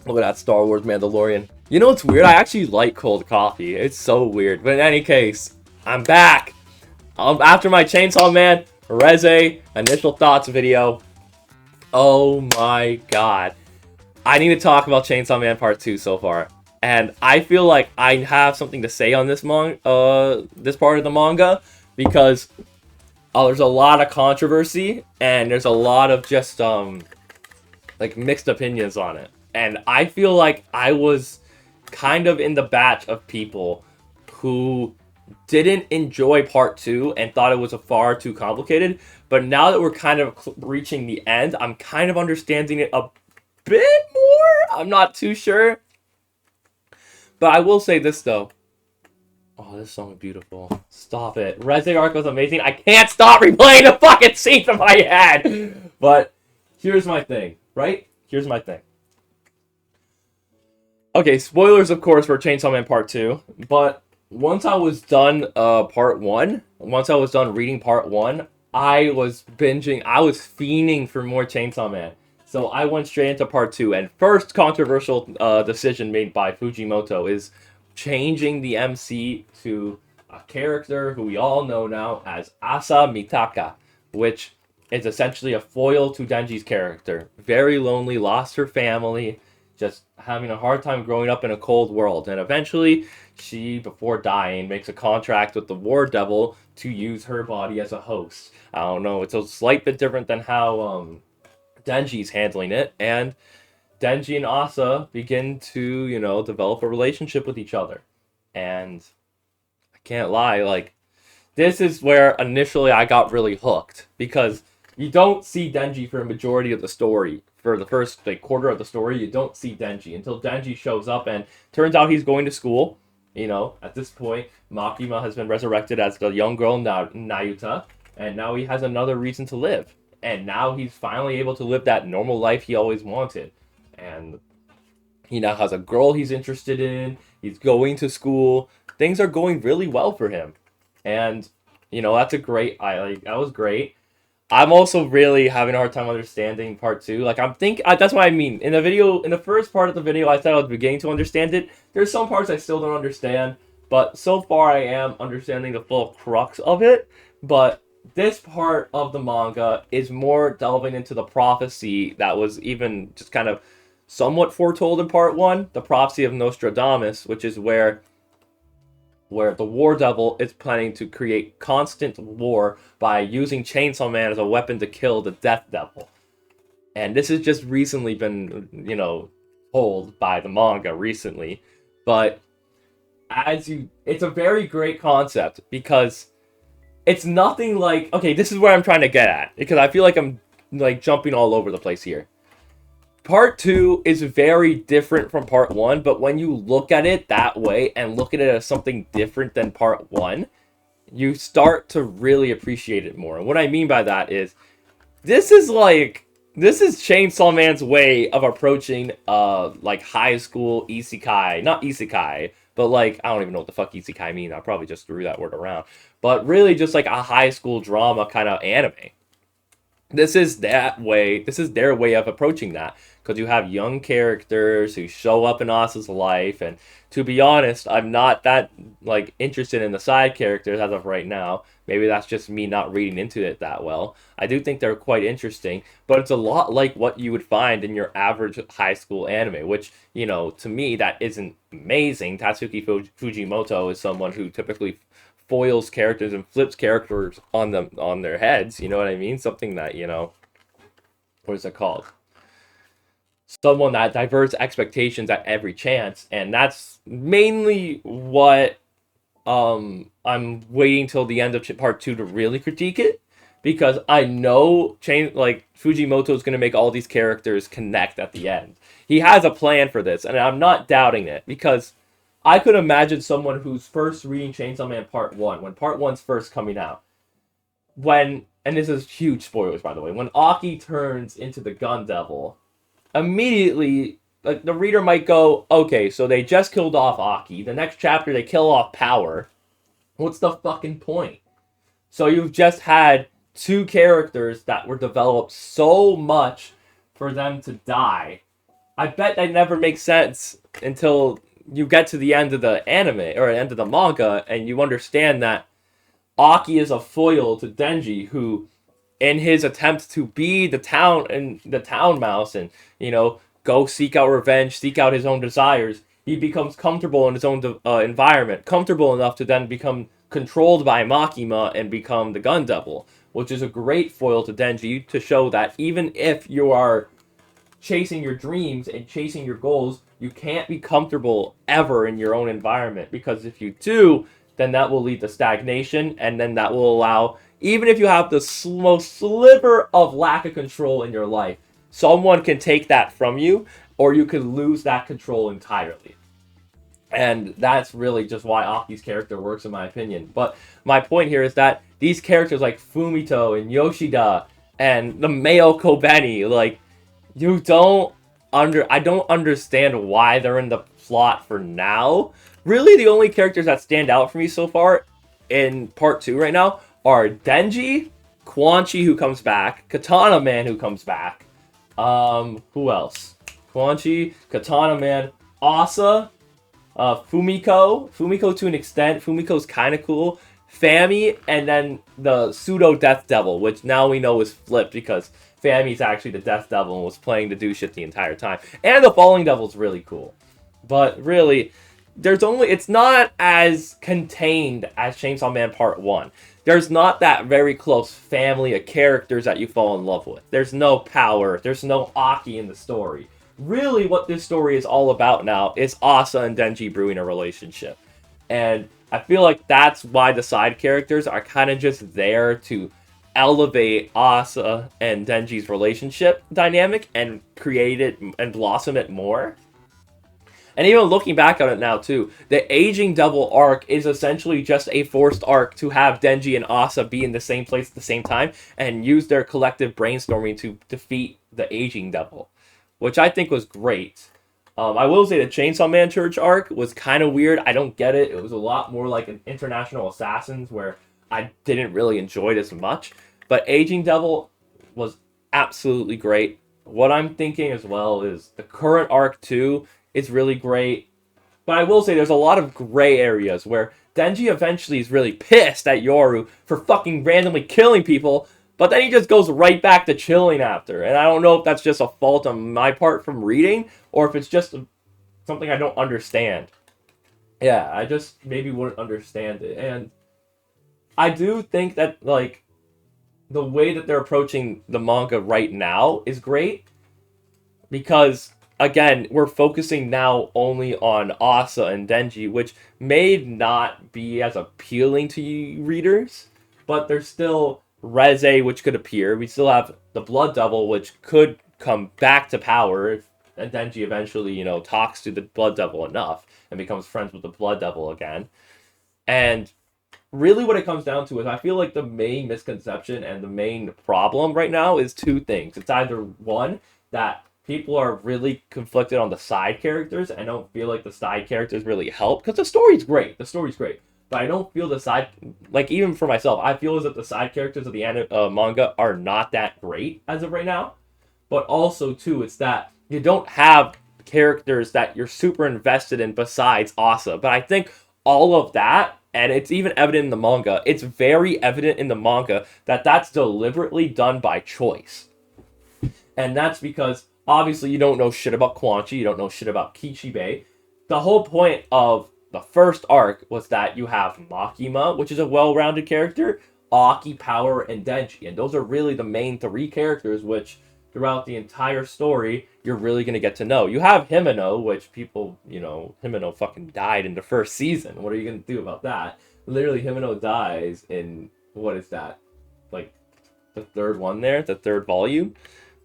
Look at that Star Wars Mandalorian. You know what's weird? I actually like cold coffee. It's so weird. But in any case, I'm back. After my Chainsaw Man Reze initial thoughts video. Oh my god. I need to talk about Chainsaw Man Part 2 so far. And I feel like I have something to say on this this part of the manga because there's a lot of controversy and there's a lot of just like mixed opinions on it. And I feel like I was kind of in the batch of people who didn't enjoy part 2 and thought it was a far too complicated. But now that we're kind of reaching the end, I'm kind of understanding it a bit more. I'm not too sure. But I will say this though. Oh, this song is beautiful. Stop it. Reze arc was amazing. I can't stop replaying the fucking scenes in my head. But here's my thing, right? Here's my thing. Okay, spoilers, of course, for Chainsaw Man Part 2. But once I was done Part 1, once I was done reading Part 1, I was binging, I was fiending for more Chainsaw Man. So I went straight into Part 2. And first controversial decision made by Fujimoto is changing the MC to a character who we all know now as Asa Mitaka, which is essentially a foil to Denji's character. Very lonely, lost her family, just having a hard time growing up in a cold world. And eventually, she, before dying, makes a contract with the War Devil to use her body as a host. I don't know, it's a slight bit different than how Denji's handling it. And Denji and Asa begin to, you know, develop a relationship with each other. And I can't lie, like, this is where initially I got really hooked. Because you don't see Denji for a majority of the story. For the first quarter of the story, you don't see Denji until Denji shows up and turns out he's going to school. You know, at this point, Makima has been resurrected as the young girl Nayuta, and now he has another reason to live. And now he's finally able to live that normal life he always wanted. And he now has a girl he's interested in. He's going to school. Things are going really well for him. And, you know, that's a great, that was great. I'm also really having a hard time understanding part 2. Like, that's what I mean. In the first part of the video, I thought I was beginning to understand it. There's some parts I still don't understand, but so far I am understanding the full crux of it. But this part of the manga is more delving into the prophecy that was even just kind of somewhat foretold in part 1, the prophecy of Nostradamus, which is where the War Devil is planning to create constant war by using Chainsaw Man as a weapon to kill the Death Devil. And this has just recently been, you know, told by the manga recently. But it's a very great concept because it's nothing like, okay, this is where I'm trying to get at, because I feel like I'm like jumping all over the place here. Part 2 is very different from Part 1, but when you look at it that way and look at it as something different than Part 1, you start to really appreciate it more. And what I mean by that is, this is Chainsaw Man's way of approaching like high school isekai. Not isekai, but like, I don't even know what the fuck isekai mean. I probably just threw that word around. But really just like a high school drama kind of anime. This is their way of approaching that. Because you have young characters who show up in Asa's life, and to be honest, I'm not that like interested in the side characters as of right now. Maybe that's just me not reading into it that well. I do think they're quite interesting, but it's a lot like what you would find in your average high school anime, which, you know, to me, that isn't amazing. Tatsuki Fujimoto is someone who typically foils characters and flips characters on their heads, you know what I mean? Something that, you know, what is it called? Someone that diverts expectations at every chance, and that's mainly what I'm waiting till the end of part 2 to really critique it, because I know Fujimoto is going to make all these characters connect at the end. He has a plan for this, and I'm not doubting it, because I could imagine someone who's first reading Chainsaw Man Part 1, when Part 1's first coming out, and this is huge spoilers by the way, when Aki turns into the Gun Devil, immediately, like, the reader might go, okay, so they just killed off Aki. The next chapter, they kill off Power. What's the fucking point? So you've just had 2 characters that were developed so much for them to die I bet that never makes sense until you get to the end of the anime or end of the manga and you understand that Aki is a foil to Denji, who, in his attempt to be the town mouse, and go seek out revenge, seek out his own desires, he becomes comfortable in his own environment, comfortable enough to then become controlled by Makima and become the Gun Devil, which is a great foil to Denji to show that even if you are chasing your dreams and chasing your goals, you can't be comfortable ever in your own environment, because if you do, then that will lead to stagnation, and then that will allow, even if you have the most sliver of lack of control in your life, someone can take that from you, or you could lose that control entirely. And that's really just why Aki's character works, in my opinion. But my point here is that these characters like Fumito and Yoshida and the male Kobeni, like, I don't understand why they're in the plot for now. Really, the only characters that stand out for me so far in part 2 right now are Denji, Quan Chi, who comes back, Katana Man, who comes back. Who else? Quan Chi, Katana Man, Asa, Fumiko to an extent. Fumiko's kind of cool. Fami, and then the pseudo Death Devil, which now we know is flipped because Fami's actually the Death Devil and was playing to do shit the entire time. And the Falling Devil's really cool. But really, it's not as contained as Chainsaw Man Part 1. There's not that very close family of characters that you fall in love with. There's no power. There's no Aki in the story. Really, what this story is all about now is Asa and Denji brewing a relationship. And I feel like that's why the side characters are kind of just there to elevate Asa and Denji's relationship dynamic and create it and blossom it more. And even looking back on it now too, the Aging Devil arc is essentially just a forced arc to have Denji and Asa be in the same place at the same time and use their collective brainstorming to defeat the Aging Devil, which I think was great. I will say the Chainsaw Man Church arc was kind of weird. I don't get it. It was a lot more like an International Assassins, where I didn't really enjoy it as much. But Aging Devil was absolutely great. What I'm thinking as well is the current arc too is really great. But I will say there's a lot of gray areas where Denji eventually is really pissed at Yoru for fucking randomly killing people, but then he just goes right back to chilling after. And I don't know if that's just a fault on my part from reading, or if it's just something I don't understand. Yeah, I just maybe wouldn't understand it. And I do think that, like, the way that they're approaching the manga right now is great. Because, again, we're focusing now only on Asa and Denji, which may not be as appealing to you readers, but there's still Reze, which could appear. We still have the Blood Devil, which could come back to power if Denji eventually, talks to the Blood Devil enough and becomes friends with the Blood Devil again. And really what it comes down to is I feel like the main misconception and the main problem right now is two things. It's either one, that people are really conflicted on the side characters and don't feel like the side characters really help, because the story's great. But I don't feel the side, like, even for myself, I feel as if the side characters of the manga are not that great as of right now. But also, too, it's that you don't have characters that you're super invested in besides Asa. But I think all of that, and it's even evident in the manga, it's very evident in the manga that that's deliberately done by choice. And that's because, obviously, you don't know shit about Quan Chi, you don't know shit about Kichibei. The whole point of the first arc was that you have Makima, which is a well-rounded character, Aki, Power, and Denji. And those are really the main three characters, which throughout the entire story, you're really going to get to know. You have Himeno, which people, Himeno fucking died in the first season. What are you going to do about that? Literally, Himeno dies in, what is that? Like, the third one there? The third volume?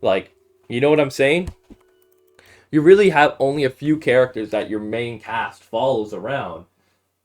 Like, you know what I'm saying? You really have only a few characters that your main cast follows around.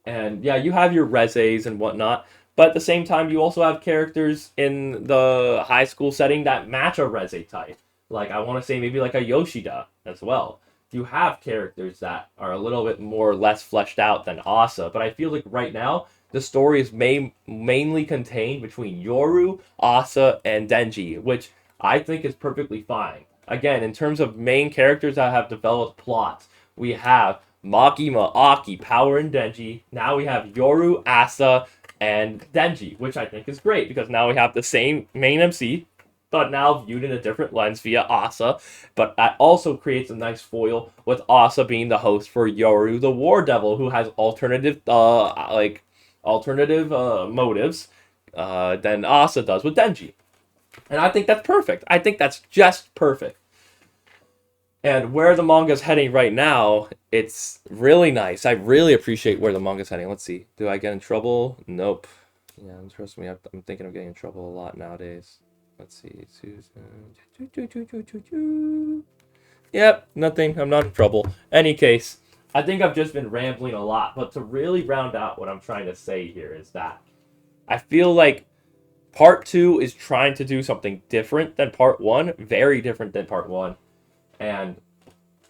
And yeah, you have your Rezes and whatnot, but at the same time, you also have characters in the high school setting that match a Reze type. Like, I want to say maybe like a Yoshida as well. You have characters that are a little bit more or less fleshed out than Asa, but I feel like right now, the story is mainly contained between Yoru, Asa, and Denji, which I think is perfectly fine. again, in terms of main characters that have developed plots, we have Makima, Aki, Power, and Denji. Now we have Yoru, Asa, and Denji, which I think is great because now we have the same main MC, but now viewed in a different lens via Asa. But that also creates a nice foil with Asa being the host for Yoru, the War Devil, who has alternative motives than Asa does with Denji. And I think that's perfect. I think that's just perfect. And where the manga's heading right now, it's really nice. I really appreciate where the manga's heading. Let's see. Do I get in trouble? Nope. Yeah, trust me, I'm thinking of getting in trouble a lot nowadays. Let's see. Susan. Yep, nothing. I'm not in trouble. Any case, I think I've just been rambling a lot. But to really round out what I'm trying to say here is that I feel like Part 2 is trying to do something different than Part 1. Very different than Part 1. And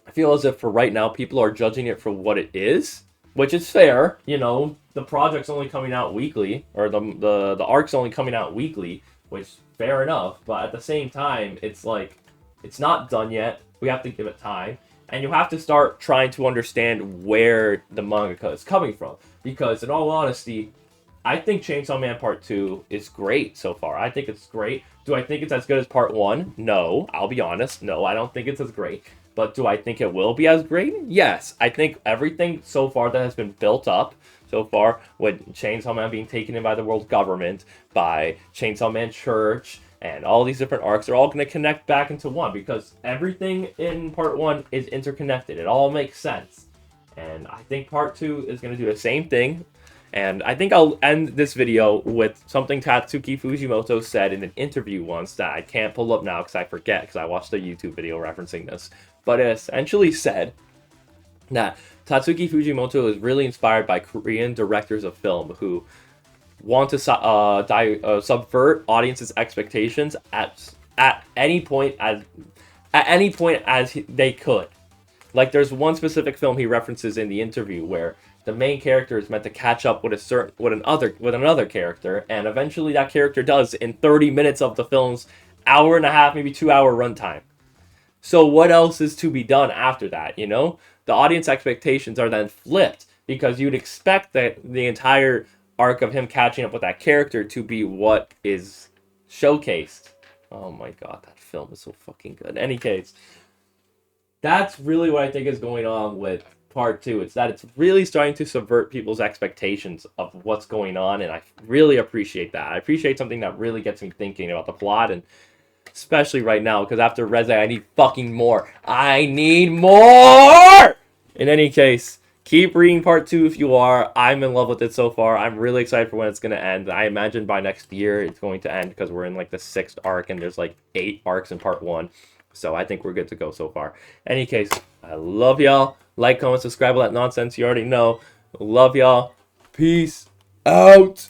I feel as if for right now, people are judging it for what it is, which is fair. You know, the project's only coming out weekly, or the arc's only coming out weekly, which fair enough. But at the same time, it's like, it's not done yet. We have to give it time. And you have to start trying to understand where the mangaka is coming from. Because in all honesty, I think Chainsaw Man Part 2 is great so far. I think it's great. Do I think it's as good as Part 1? No. I'll be honest. No, I don't think it's as great. But do I think it will be as great? Yes. I think everything so far that has been built up so far, with Chainsaw Man being taken in by the world government, by Chainsaw Man Church, and all these different arcs, they're all going to connect back into one. Because everything in Part 1 is interconnected. It all makes sense. And I think Part 2 is going to do the same thing. And I think I'll end this video with something Tatsuki Fujimoto said in an interview once that I can't pull up now because I forget because I watched a YouTube video referencing this. But it essentially said that Tatsuki Fujimoto is really inspired by Korean directors of film who want to subvert audiences' expectations at any point as they could. Like there's one specific film he references in the interview where the main character is meant to catch up with another character, and eventually that character does in 30 minutes of the film's hour and a half, maybe 2 hour runtime. So what else is to be done after that, you know? The audience expectations are then flipped, because you'd expect that the entire arc of him catching up with that character to be what is showcased. Oh my god, that film is so fucking good. In any case, that's really what I think is going on with Part 2. It's that it's really starting to subvert people's expectations of what's going on, and I really appreciate that. I appreciate something that really gets me thinking about the plot, and especially right now, because after Reze, I need fucking more. I need more! In any case, keep reading Part 2 if you are. I'm in love with it so far. I'm really excited for when it's going to end. I imagine by next year it's going to end, because we're in like the 6th arc, and there's like 8 arcs in Part 1. So I think we're good to go so far. Any case, I love y'all. Like, comment, subscribe, all that nonsense you already know. Love y'all. Peace out.